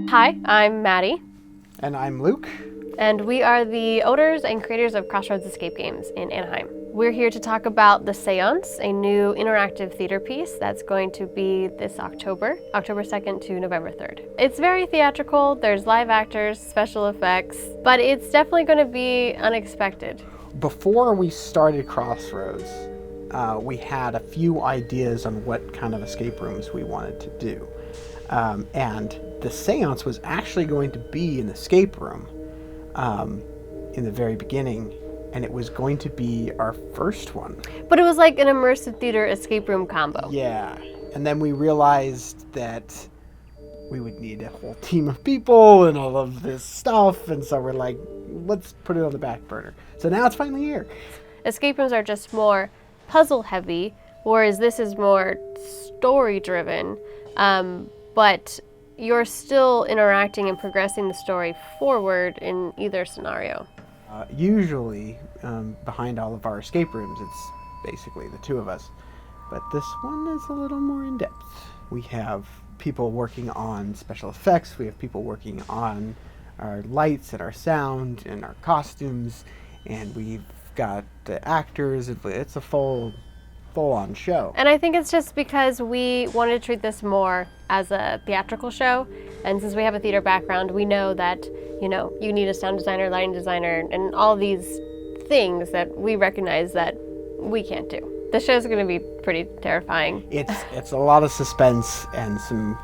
Hi, I'm Maddie. And I'm Luke. And we are the owners and creators of Crossroads Escape Games in Anaheim. We're here to talk about The Séance, a new interactive theater piece that's going to be this October 2nd to November 3rd. It's very theatrical, there's live actors, special effects, but it's definitely going to be unexpected. Before we started Crossroads, we had a few ideas on what kind of escape rooms we wanted to do. And the Séance was actually going to be an escape room in the very beginning, and it was going to be our first one. But it was like an immersive theater escape room combo. Yeah, and then we realized that we would need a whole team of people and all of this stuff, and so we're like, let's put it on the back burner. So now it's finally here. Escape rooms are just more puzzle heavy, whereas this is more story driven. But you're still interacting and progressing the story forward in either scenario. Usually, behind all of our escape rooms, it's basically the two of us. But this one is a little more in-depth. We have people working on special effects, we have people working on our lights and our sound and our costumes, and we've got the actors. It's a full-on show. And I think it's just because we wanted to treat this more as a theatrical show, and since we have a theater background, we know that, you need a sound designer, lighting designer, and all these things that we recognize that we can't do. The show's going to be pretty terrifying. It's a lot of suspense and some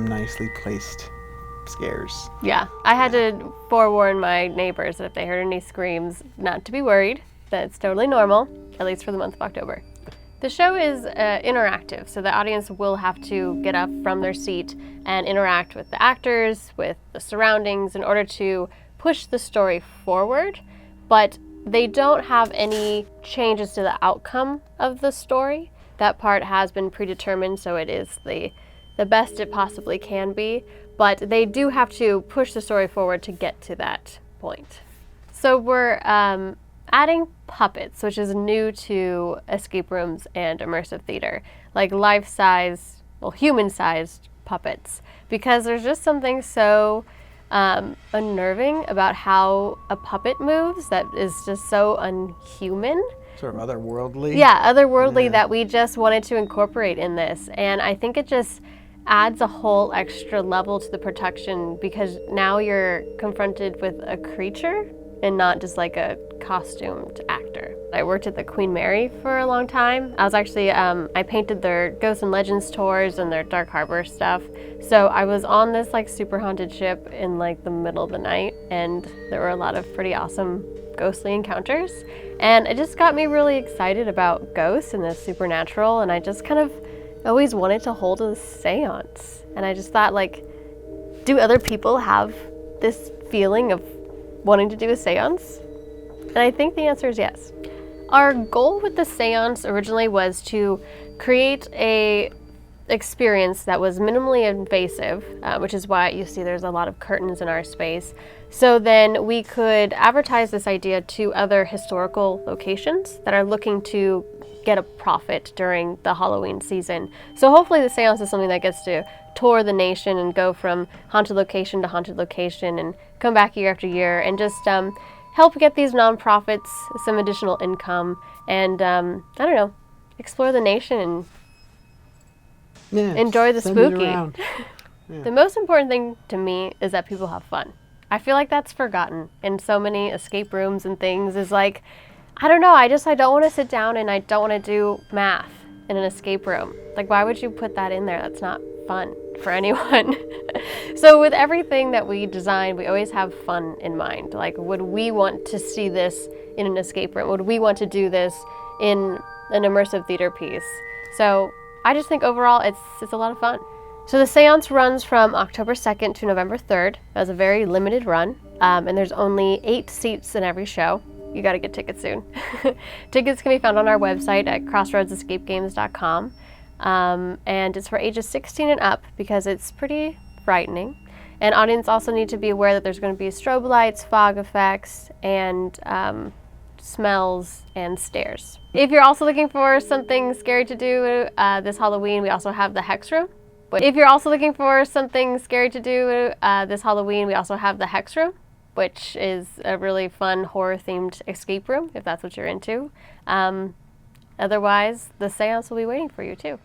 nicely placed scares. Yeah, I had to forewarn my neighbors that if they heard any screams, not to be worried, that it's totally normal, at least for the month of October. The show is interactive, so the audience will have to get up from their seat and interact with the actors, with the surroundings, in order to push the story forward, but they don't have any changes to the outcome of the story. That part has been predetermined, so it is the best it possibly can be, but they do have to push the story forward to get to that point. So we're adding puppets, which is new to escape rooms and immersive theater, like life-size, human-sized puppets, because there's just something so unnerving about how a puppet moves that is just so unhuman. Sort of otherworldly. Yeah, otherworldly, that we just wanted to incorporate in this, and I think it just adds a whole extra level to the production, because now you're confronted with a creature and not just like a costumed actor. I worked at the Queen Mary for a long time. I was actually, I painted their Ghosts and Legends tours and their Dark Harbor stuff. So I was on this like super haunted ship in like the middle of the night, and there were a lot of pretty awesome ghostly encounters. And it just got me really excited about ghosts and the supernatural, and I just kind of always wanted to hold a seance. And I just thought, like, do other people have this feeling of wanting to do a seance? And I think the answer is yes. Our goal with the seance originally was to create a experience that was minimally invasive, which is why you see there's a lot of curtains in our space. So then we could advertise this idea to other historical locations that are looking to get a profit during the Halloween season. So hopefully the seance is something that gets to tour the nation and go from haunted location to haunted location and come back year after year and just help get these nonprofits some additional income and, I don't know, explore the nation and enjoy the spooky. Yeah. The most important thing to me is that people have fun. I feel like that's forgotten in so many escape rooms and things, is like, I don't know, I don't want to sit down and I don't want to do math in an escape room. Like, why would you put that in there? That's not fun for anyone. So with everything that we design, we always have fun in mind. Like, would we want to see this in an escape room? Would we want to do this in an immersive theater piece? So I just think overall it's a lot of fun. So the seance runs from October 2nd to November 3rd. It was a very limited run, and there's only 8 seats in every show. You gotta get tickets soon. Tickets can be found on our website at crossroadsescapegames.com. And it's for ages 16 and up because it's pretty frightening. And audience also need to be aware that there's going to be strobe lights, fog effects, and smells and stares. If you're also looking for something scary to do this Halloween, we also have the Hex Room, But if you're also looking for something scary to do this Halloween, we also have the Hex Room, which is a really fun horror-themed escape room, if that's what you're into. Otherwise, the Séance will be waiting for you too.